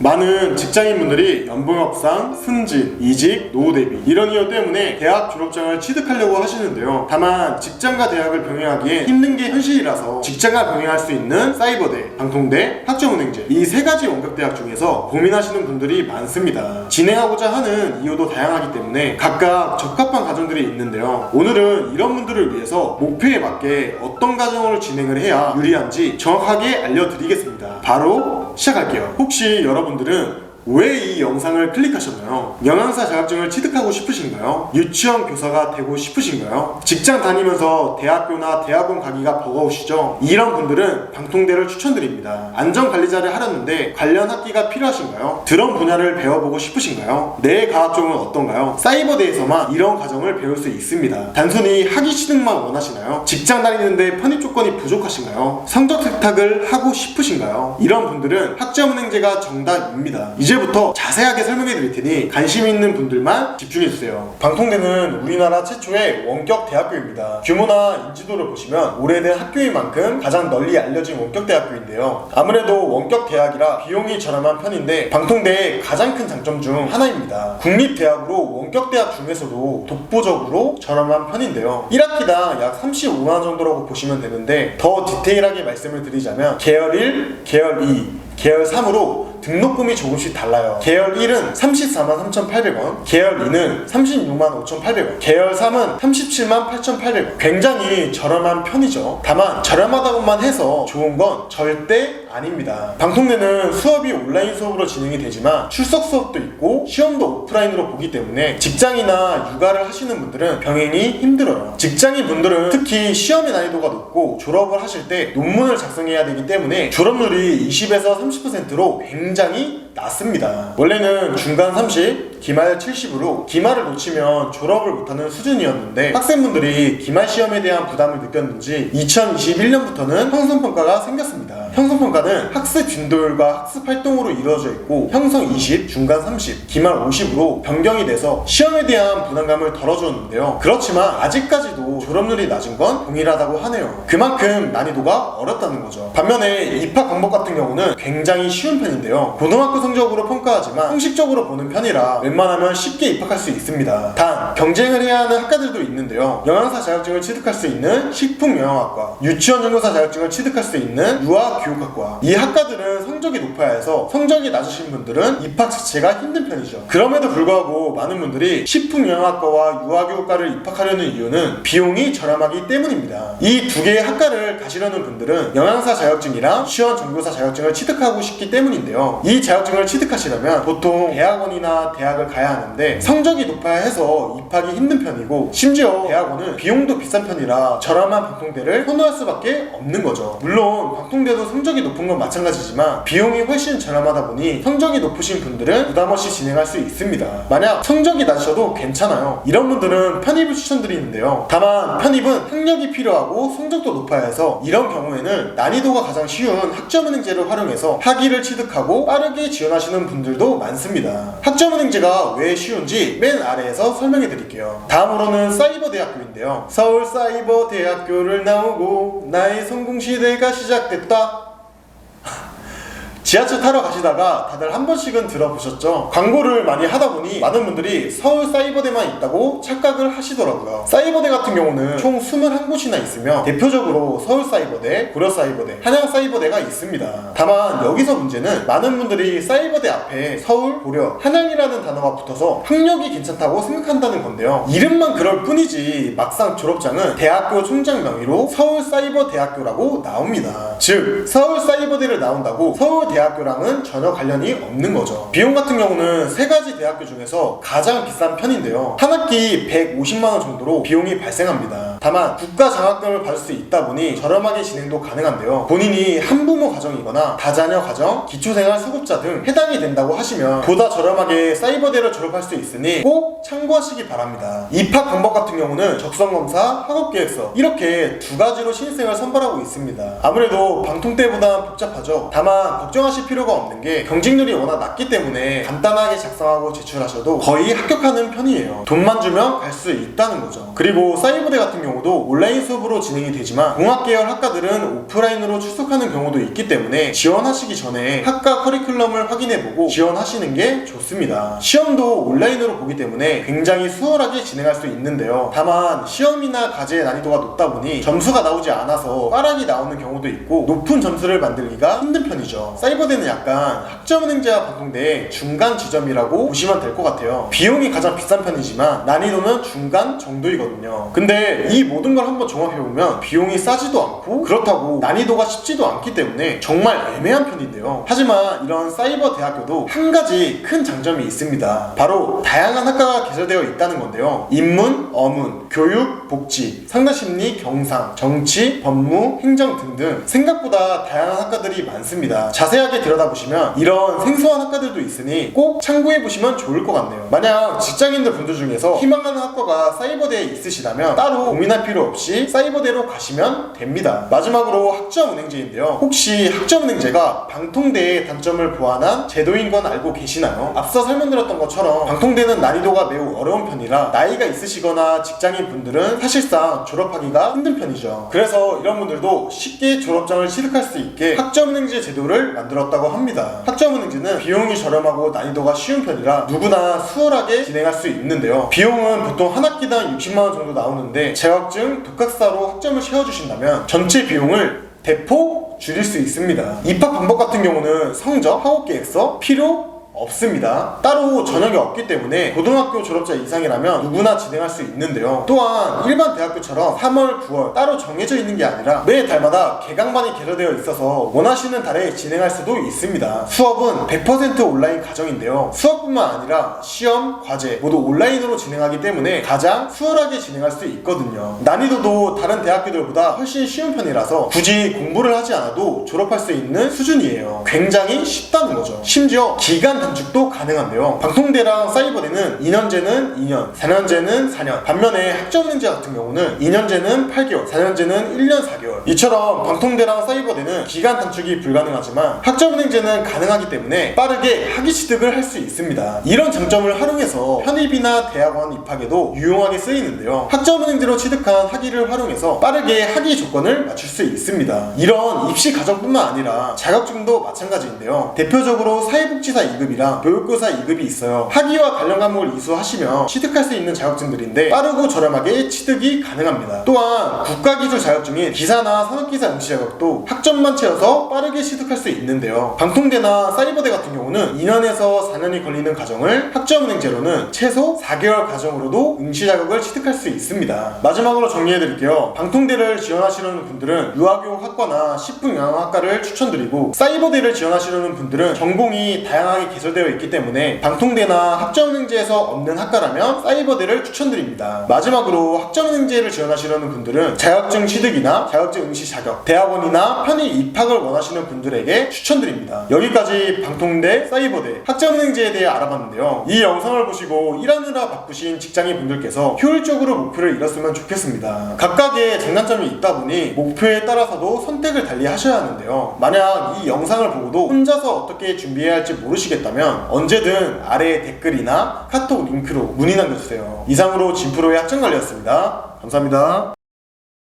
많은 직장인분들이 연봉 협상, 승진, 이직, 노후 대비 이런 이유 때문에 대학 졸업장을 취득하려고 하시는데요. 다만 직장과 대학을 병행하기엔 힘든 게 현실이라서 직장과 병행할 수 있는 사이버대, 방통대, 학점은행제 이 세 가지 원격대학 중에서 고민하시는 분들이 많습니다. 진행하고자 하는 이유도 다양하기 때문에 각각 적합한 과정들이 있는데요. 오늘은 이런 분들을 위해서 목표에 맞게 어떤 과정을 진행을 해야 유리한지 정확하게 알려드리겠습니다. 바로 시작할게요. 혹시 여러분들은 왜 이 영상을 클릭하셨나요? 영양사 자격증을 취득하고 싶으신가요? 유치원 교사가 되고 싶으신가요? 직장 다니면서 대학교나 대학원 가기가 버거우시죠? 이런 분들은 방통대를 추천드립니다. 안전관리자를 하려는데 관련 학기가 필요하신가요? 드럼 분야를 배워보고 싶으신가요? 내 과학종은 어떤가요? 사이버대에서만 이런 과정을 배울 수 있습니다. 단순히 학위 취득만 원하시나요? 직장 다니는데 편입 조건이 부족하신가요? 성적 세탁을 하고 싶으신가요? 이런 분들은 학점은행제가 정답입니다. 이제부터 자세하게 설명해 드릴 테니 관심 있는 분들만 집중해 주세요. 방통대는 우리나라 최초의 원격 대학교입니다. 규모나 인지도를 보시면 오래된 학교인 만큼 가장 널리 알려진 원격 대학교인데요. 아무래도 원격 대학이라 비용이 저렴한 편인데 방통대의 가장 큰 장점 중 하나입니다. 국립대학으로 원격 대학 중에서도 독보적으로 저렴한 편인데요. 1학기당 약 35만원 정도라고 보시면 되는데 더 디테일하게 말씀을 드리자면 계열 1, 계열 2, 계열 3으로 등록금이 조금씩 달라요. 계열 1은 34만 3,800원, 계열 2는 36만 5,800원, 계열 3은 37만 8,800원. 굉장히 저렴한 편이죠. 다만 저렴하다고만 해서 좋은 건 절대 아닙니다. 방통대는 수업이 온라인 수업으로 진행이 되지만 출석 수업도 있고 시험도 오프라인으로 보기 때문에 직장이나 육아를 하시는 분들은 병행이 힘들어요. 직장인 분들은 특히 시험의 난이도가 높고 졸업을 하실 때 논문을 작성해야 되기 때문에 졸업률이 20에서 30%로 굉장히 낮습니다. 원래는 중간 30, 기말 70으로 기말을 놓치면 졸업을 못하는 수준이었는데 학생분들이 기말 시험에 대한 부담을 느꼈는지 2021년부터는 형성평가가 생겼습니다. 형성평가는 학습 진도율과 학습 활동으로 이루어져 있고 형성 20, 중간 30, 기말 50으로 변경이 돼서 시험에 대한 부담감을 덜어주었는데요. 그렇지만 아직까지도 졸업률이 낮은 건 동일하다고 하네요. 그만큼 난이도가 어렵다는 거죠. 반면에 입학 방법 같은 경우는 굉장히 쉬운 편인데요. 고등학교 성적으로 평가하지만 형식적으로 보는 편이라 웬만하면 쉽게 입학할 수 있습니다. 단 경쟁을 해야 하는 학과들도 있는데요. 영양사 자격증을 취득할 수 있는 식품영양학과, 유치원 전교사 자격증을 취득할 수 있는 유아교육학과, 이 학과들은 성적이 높아야 해서 성적이 낮으신 분들은 입학 자체가 힘든 편이죠. 그럼에도 불구하고 많은 분들이 식품영양학과와 유아교육과를 입학하려는 이유는 비용이 저렴하기 때문입니다. 이 두 개의 학과를 가시려는 분들은 영양사 자격증이랑 유치원 전교사 자격증을 취득하고 싶기 때문인데요. 이 자격증을 취득하시려면 보통 대학원이나 대학을 가야 하는데 성적이 높아야 해서 입학이 힘든 편이고 심지어 대학원은 비용도 비싼 편이라 저렴한 방통대를 선호할 수밖에 없는 거죠. 물론 방통대도 성적이 높은 건 마찬가지지만 비용이 훨씬 저렴하다 보니 성적이 높으신 분들은 부담없이 진행할 수 있습니다. 만약 성적이 낮으셔도 괜찮아요. 이런 분들은 편입을 추천드리는데요. 다만 편입은 학력이 필요하고 성적도 높아야 해서 이런 경우에는 난이도가 가장 쉬운 학점은행제를 활용해서 학위를 취득하고 빠르게 지원하시는 분들도 많습니다. 학점은행제가 왜 쉬운지 맨 아래에서 설명해 드릴게요. 다음으로는 사이버대학교인데요. 서울사이버대학교를 나오고 나의 성공시대가 시작됐다. 지하철 타러 가시다가 다들 한 번씩은 들어보셨죠? 광고를 많이 하다 보니 많은 분들이 서울사이버대만 있다고 착각을 하시더라고요. 사이버대 같은 경우는 총 21곳이나 있으며 대표적으로 서울사이버대, 고려사이버대, 한양사이버대가 있습니다. 다만 여기서 문제는 많은 분들이 사이버대 앞에 서울, 고려, 한양이라는 단어가 붙어서 학력이 괜찮다고 생각한다는 건데요. 이름만 그럴 뿐이지 막상 졸업장은 대학교 총장 명의로 서울사이버대학교라고 나옵니다. 즉 서울사이버대를 나온다고 서울대학교랑은 전혀 관련이 없는 거죠. 비용 같은 경우는 세 가지 대학교 중에서 가장 비싼 편인데요. 한 학기 150만원 정도로 비용이 발생합니다. 다만 국가 장학금을 받을 수 있다 보니 저렴하게 진행도 가능한데요. 본인이 한부모 가정이거나 다자녀 가정, 기초생활 수급자 등 해당이 된다고 하시면 보다 저렴하게 사이버대를 졸업할 수 있으니 꼭 참고하시기 바랍니다. 입학 방법 같은 경우는 적성검사, 학업계획서 이렇게 두 가지로 신입생을 선발하고 있습니다. 아무래도 방통대보다 복잡하죠. 다만 걱정하지 걱정하실 필요가 없는 게 경쟁률이 워낙 낮기 때문에 간단하게 작성하고 제출하셔도 거의 합격하는 편이에요. 돈만 주면 갈 수 있다는 거죠. 그리고 사이버대 같은 경우도 온라인 수업으로 진행이 되지만 공학계열 학과들은 오프라인으로 출석하는 경우도 있기 때문에 지원하시기 전에 학과 커리큘럼을 확인해보고 지원하시는 게 좋습니다. 시험도 온라인으로 보기 때문에 굉장히 수월하게 진행할 수 있는데요. 다만 시험이나 과제의 난이도가 높다 보니 점수가 나오지 않아서 빠르게 나오는 경우도 있고 높은 점수를 만들기가 힘든 편이죠. 사이버대는 약간 학점은행제와 방통대의 중간 지점이라고 보시면 될 것 같아요. 비용이 가장 비싼 편이지만 난이도는 중간 정도이거든요. 근데 이 모든 걸 한번 종합해보면 비용이 싸지도 않고 그렇다고 난이도가 쉽지도 않기 때문에 정말 애매한 편인데요. 하지만 이런 사이버 대학교도 한 가지 큰 장점이 있습니다. 바로 다양한 학과가 개설되어 있다는 건데요. 인문, 어문, 교육, 복지, 상담심리, 경상, 정치, 법무, 행정 등등 생각보다 다양한 학과들이 많습니다. 자세하게 들여다보시면 이런 생소한 학과들도 있으니 꼭 참고해보시면 좋을 것 같네요. 만약 직장인들 분들 중에서 희망하는 학과가 사이버대에 있으시다면 따로 고민할 필요 없이 사이버대로 가시면 됩니다. 마지막으로 학점은행제인데요. 혹시 학점은행제가 방통대의 단점을 보완한 제도인 건 알고 계시나요? 앞서 설명드렸던 것처럼 방통대는 난이도가 매우 어려운 편이라 나이가 있으시거나 직장인 분들은 사실상 졸업하기가 힘든 편이죠. 그래서 이런 분들도 쉽게 졸업장을 취득할 수 있게 학점은행제 제도를 만들었다고 합니다. 학점은행제는 비용이 저렴하고 난이도가 쉬운 편이라 누구나 수월하게 진행할 수 있는데요. 비용은 보통 한 학기당 60만원 정도 나오는데 자격증, 독학사로 학점을 채워주신다면 전체 비용을 대폭 줄일 수 있습니다. 입학 방법 같은 경우는 성적, 학업계획서, 필요 없습니다. 따로 전형이 없기 때문에 고등학교 졸업자 이상이라면 누구나 진행할 수 있는데요. 또한 일반 대학교처럼 3월, 9월 따로 정해져 있는 게 아니라 매 달마다 개강반이 개설되어 있어서 원하시는 달에 진행할 수도 있습니다. 수업은 100% 온라인 과정인데요. 수업뿐만 아니라 시험, 과제 모두 온라인으로 진행하기 때문에 가장 수월하게 진행할 수 있거든요. 난이도도 다른 대학교들보다 훨씬 쉬운 편이라서 굳이 공부를 하지 않아도 졸업할 수 있는 수준이에요. 굉장히 쉽다는 거죠. 심지어 기간 단축도 가능한데요. 방통대랑 사이버대는 2년제는 2년, 4년제는 4년. 반면에 학점은행제 같은 경우는 2년제는 8개월, 4년제는 1년 4개월. 이처럼 방통대랑 사이버대는 기간 단축이 불가능하지만 학점은행제는 가능하기 때문에 빠르게 학위 취득을 할 수 있습니다. 이런 장점을 활용해서 편입이나 대학원 입학에도 유용하게 쓰이는데요. 학점은행제로 취득한 학위를 활용해서 빠르게 학위 조건을 맞출 수 있습니다. 이런 입시 과정뿐만 아니라 자격증도 마찬가지인데요. 대표적으로 사회복지사 2급이 교육교사 2급이 있어요. 학위와 관련 과목을 이수하시면 취득할 수 있는 자격증들인데 빠르고 저렴하게 취득이 가능합니다. 또한 국가기술 자격증인 기사나 산업기사 응시 자격도 학점만 채워서 빠르게 취득할 수 있는데요. 방통대나 사이버대 같은 경우는 2년에서 4년이 걸리는 과정을 학점은행제로는 최소 4개월 과정으로도 응시 자격을 취득할 수 있습니다. 마지막으로 정리해드릴게요. 방통대를 지원하시려는 분들은 유아교육학과나 식품영양학과를 추천드리고 사이버대를 지원하시려는 분들은 전공이 다양하게 개설되어 있기 때문에 방통대나 학점은행제에서 없는 학과라면 사이버대를 추천드립니다. 마지막으로 학점은행제를 지원하시려는 분들은 자격증 취득이나 자격증 응시 자격, 대학원이나 편입 입학을 원하시는 분들에게 추천드립니다. 여기까지 방통대, 사이버대, 학점은행제에 대해 알아봤는데요. 이 영상을 보시고 일하느라 바쁘신 직장인 분들께서 효율적으로 목표를 이뤘으면 좋겠습니다. 각각의 장단점이 있다 보니 목표에 따라서도 선택을 달리 하셔야 하는데요. 만약 이 영상을 보고도 혼자서 어떻게 준비해야 할지 모르시겠다면 언제든 아래 댓글이나 카톡 링크로 문의 남겨주세요. 이상으로 진프로의 학점관리였습니다. 감사합니다.